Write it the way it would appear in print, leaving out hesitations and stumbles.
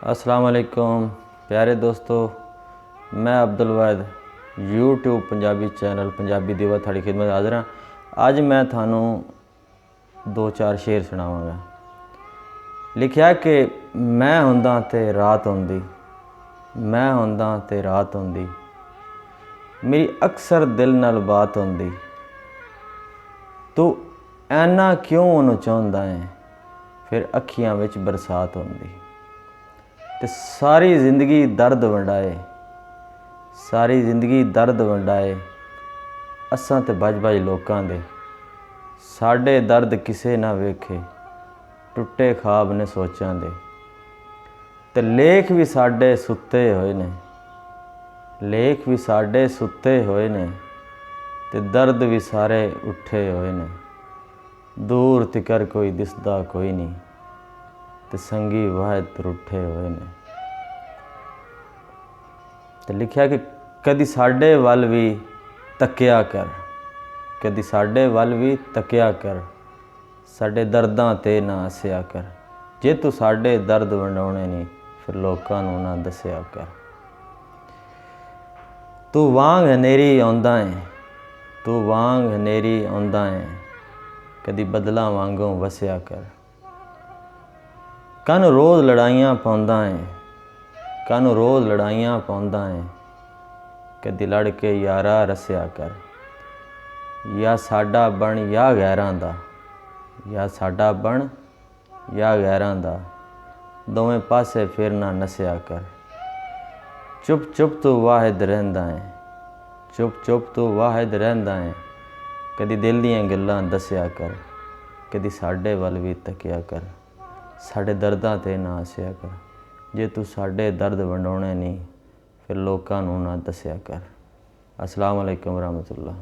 अस्सलाम वालेकुम प्यारे दोस्तों, मैं अब्दुल वाहिद यूट्यूब पंजाबी चैनल पंजाबी दिवा थोड़ी खिदमत हाज़र हाँ। अज मैं थानू दो चार शेर सुनावांगा। लिखिया कि मैं हुंदा ते रात हुंदी, मैं हुंदा ते रात हुंदी, मेरी अक्सर दिल नाल बात हुंदी, तू ऐना क्यों उन्हूं चाहुंदा है, फिर अखियां विच बरसात हुंदी। ते सारी जिंदगी दर्द वंडाए, सारी जिंदगी दर्द वंडाए, असां ते बज बज लोकां दे, साडे दर्द किसे ना वेखे, टुटे ख्वाब ने सोचां दे। ते लेख भी साडे सुत्ते होए ने, लेख भी साडे सुत्ते होए ने, ते दर्द भी सारे उठे होए ने। दूर तिकर कोई दिसदा कोई नहीं, ते संगी वाहिद रुठे होए ने। ते लिखिया कि कदी साडे वल भी तकिया कर, कदी साडे वल भी तकिया कर, साडे दर्दां ते ना हसिया कर। जे तू साडे दर्द वंडाउणे नहीं, फिर लोकां नूं ना दसिया कर। तू वांग हनेरी आउंदा है, तू वांग हनेरी आउंदा है, कदी बदलां वांगों वसिया कर। कानूं रोज़ लड़ाइयां पाउंदा है, कानूं रोज़ लड़ाइयां पाउंदा है, कदी लड़ के यारा रसिया कर। या साडा बण या गैरां दा, या साडा बण या गैरां दा, दोवें पासे फिर ना नसिया कर। चुप चुप तू वाहिद रहिंदा है, चुप चुप तू वाहिद रहिंदा है, कदी दिल दीयां गल्लां दसिया कर, कदी साडे वल भी तकिया कर, साडे दर्दां ते ना हसिया कर। जे तू साडे दर्द वंडाउणे नहीं, फिर लोकां नूं ना दसिया कर। अस्सलाम वालेकुम रहमतुल्लाह।